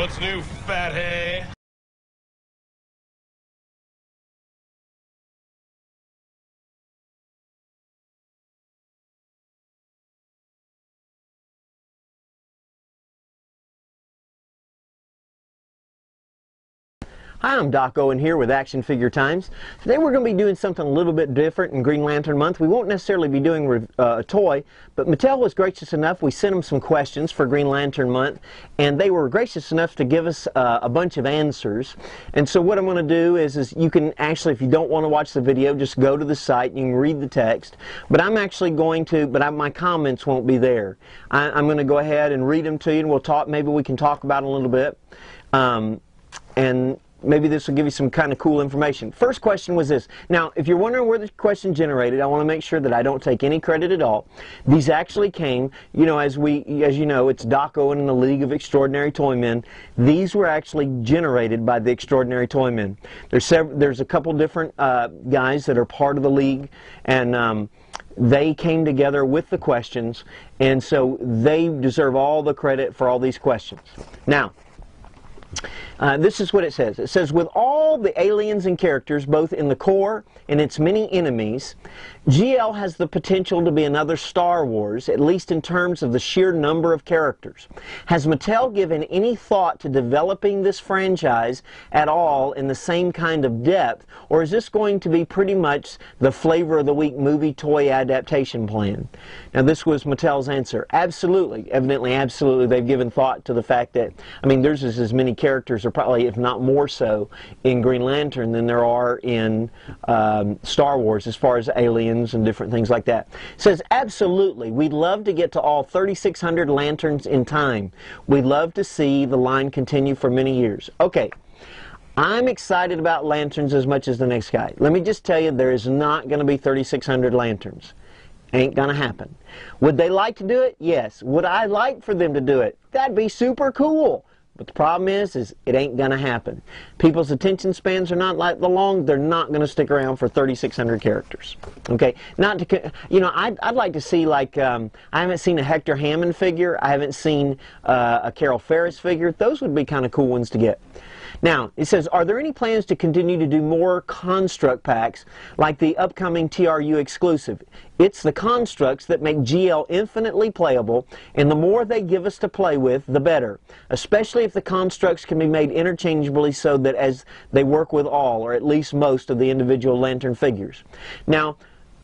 What's new, fat hay? Hi, I'm Doc Owen here with Action Figure Times. Today we're going to be doing something a little bit different in Green Lantern Month. We won't necessarily be doing a toy, but Mattel was gracious enough. We sent them some questions for Green Lantern Month, and they were gracious enough to give us a bunch of answers. And so what I'm going to do is you can actually, if you don't want to watch the video, just go to the site and you can read the text. But I'm actually going to, my comments won't be there. I'm going to go ahead and read them to you, and we'll talk. Maybe we can talk about it a little bit. And maybe this will give you some kind of cool information. First question was this. Now, if you're wondering where the question generated, I want to make sure that I don't take any credit at all. These actually came, you know, as you know, it's Doc Owen and the League of Extraordinary Toymen. These were actually generated by the Extraordinary Toymen. There's a couple different guys that are part of the League, and they came together with the questions, and so they deserve all the credit for all these questions. Now, this is what it says. It says, with all the aliens and characters, both in the core and its many enemies, GL has the potential to be another Star Wars, at least in terms of the sheer number of characters. Has Mattel given any thought to developing this franchise at all in the same kind of depth, or is this going to be pretty much the flavor of the week movie toy adaptation plan? Now, this was Mattel's answer. Absolutely. Evidently, absolutely. They've given thought to the fact that, I mean, there's as many characters, or probably, if not more so, in Green Lantern than there are in Star Wars, as far as aliens and different things like that. It says, absolutely, we'd love to get to all 3,600 lanterns in time. We'd love to see the line continue for many years. Okay, I'm excited about lanterns as much as the next guy. Let me just tell you, there is not going to be 3,600 lanterns. Ain't going to happen. Would they like to do it? Yes. Would I like for them to do it? That'd be super cool. But the problem is it ain't going to happen. People's attention spans are not like the long. They're not going to stick around for 3,600 characters. Okay, not to, you know, I'd like to see, like, I haven't seen a Hector Hammond figure. I haven't seen a Carol Ferris figure. Those would be kind of cool ones to get. Now, it says, are there any plans to continue to do more construct packs like the upcoming TRU exclusive? It's the constructs that make GL infinitely playable, and the more they give us to play with, the better, especially if the constructs can be made interchangeably so that as they work with all, or at least most, of the individual Lantern figures. Now,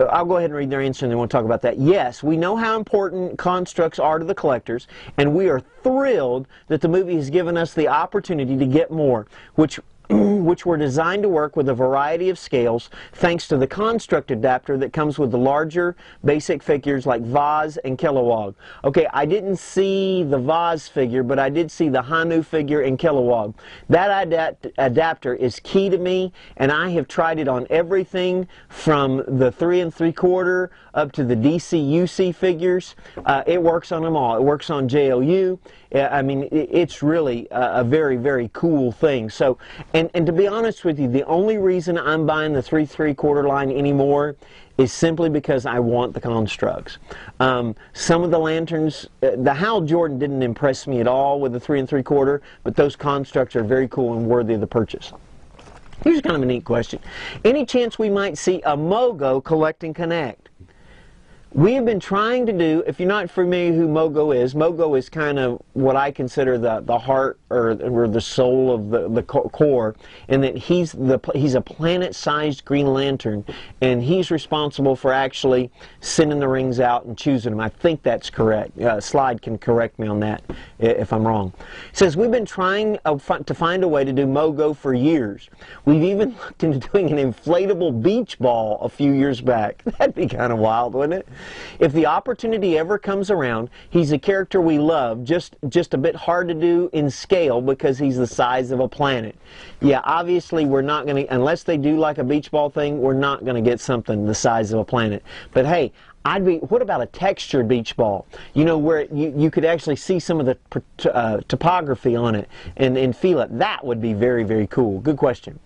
I'll go ahead and read their answer and then we'll talk about that. Yes, we know how important constructs are to the collectors, and we are thrilled that the movie has given us the opportunity to get more, which were designed to work with a variety of scales thanks to the construct adapter that comes with the larger basic figures like Vaz and Kilowog. Okay, I didn't see the Vaz figure, but I did see the Hanu figure and Kilowog. That adapter is key to me, and I have tried it on everything from the 3 3/4 up to the DC-UC figures. It works on them all. It works on JLU. I mean, it's really a very, very cool thing. So, and to be honest with you, the only reason I'm buying the 3 3/4 line anymore is simply because I want the constructs. Some of the lanterns, the Hal Jordan didn't impress me at all with the 3 3/4, but those constructs are very cool and worthy of the purchase. Here's kind of a neat question. Any chance we might see a Mogo Collect and Connect? We have been trying to do, if you're not familiar who Mogo is kind of what I consider the heart or the soul of the core, in that he's a planet-sized Green Lantern, and he's responsible for actually sending the rings out and choosing them. I think that's correct. Slide can correct me on that if I'm wrong. It says, we've been trying to find a way to do Mogo for years. We've even looked into doing an inflatable beach ball a few years back. That'd be kind of wild, wouldn't it? If the opportunity ever comes around, he's a character we love, just a bit hard to do in scale because he's the size of a planet. Yeah, obviously we're not going to, unless they do like a beach ball thing, we're not going to get something the size of a planet. But hey, what about a textured beach ball? You know, where you could actually see some of the topography on it and feel it. That would be very, very cool. Good question.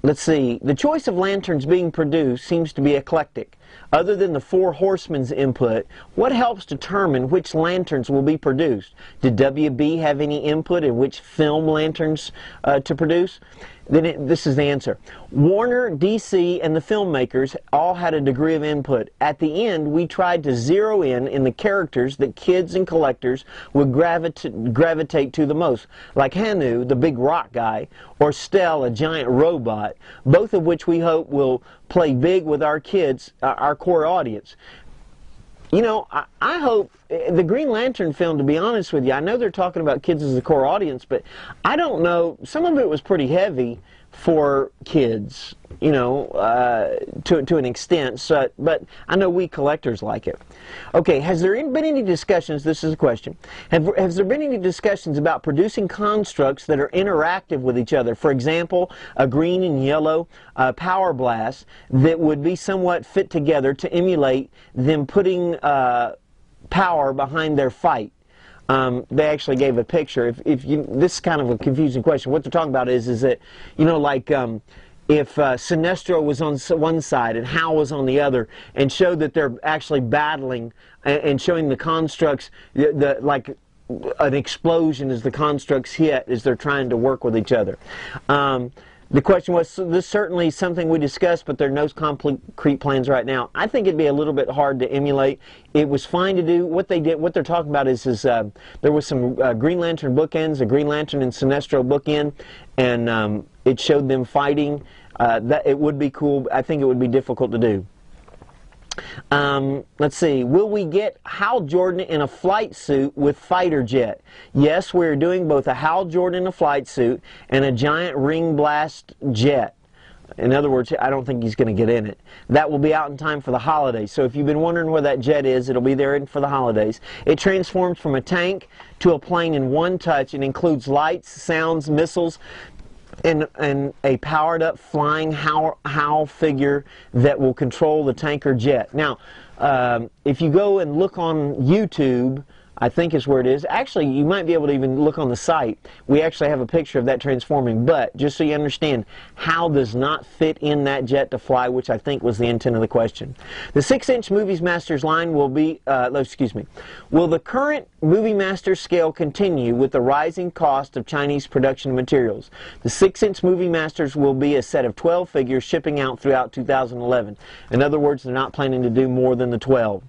Let's see. The choice of lanterns being produced seems to be eclectic. Other than the Four Horsemen's input, what helps determine which lanterns will be produced? Did WB have any input in which film lanterns to produce? Then this is the answer. Warner, DC, and the filmmakers all had a degree of input. At the end, we tried to zero in the characters that kids and collectors would gravitate to the most, like Hanu, the big rock guy, or Stel, a giant robot, both of which we hope will play big with our kids, our core audience. You know, I hope the Green Lantern film, to be honest with you, I know they're talking about kids as the core audience, but I don't know, some of it was pretty heavy for kids, you know, to an extent, so, but I know we collectors like it. Okay, has there been any discussions, this is a question, has there been any discussions about producing constructs that are interactive with each other? For example, a green and yellow power blast that would be somewhat fit together to emulate them putting power behind their fight. They actually gave a picture. This is kind of a confusing question. What they're talking about is that, you know, like if Sinestro was on one side and Hal was on the other, and showed that they're actually battling and showing the constructs, like an explosion as the constructs hit as they're trying to work with each other. The question was, so this is certainly something we discussed, but there are no concrete plans right now. I think it'd be a little bit hard to emulate. It was fine to do. What they did, what they're talking about is there was some Green Lantern bookends, a Green Lantern and Sinestro bookend, and it showed them fighting. That it would be cool. I think it would be difficult to do. Let's see, will we get Hal Jordan in a flight suit with fighter jet? Yes, we're doing both a Hal Jordan in a flight suit and a giant ring blast jet. In other words, I don't think he's going to get in it. That will be out in time for the holidays. So if you've been wondering where that jet is, it'll be there for the holidays. It transforms from a tank to a plane in one touch. It includes lights, sounds, missiles, and a powered-up flying Hal figure that will control the tanker jet. Now, if you go and look on YouTube, I think is where it is. Actually, you might be able to even look on the site. We actually have a picture of that transforming, but just so you understand, Hal does not fit in that jet to fly, which I think was the intent of the question. The 6-inch Movie Masters line will be, will the current Movie Master scale continue with the rising cost of Chinese production materials? The 6-inch Movie Masters will be a set of 12 figures shipping out throughout 2011. In other words, they're not planning to do more than the 12.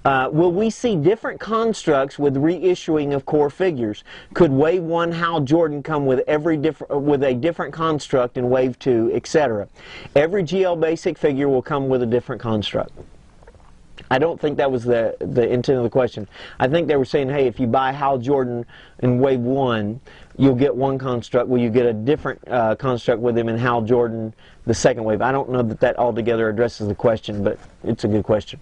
Will we see different constructs with reissuing of core figures? Could Wave 1 Hal Jordan come with a different construct in Wave 2, etc.? Every GL Basic figure will come with a different construct. I don't think that was the intent of the question. I think they were saying, hey, if you buy Hal Jordan in Wave 1, you'll get one construct. Will you get a different construct with him in Hal Jordan the second wave? I don't know that altogether addresses the question, but it's a good question.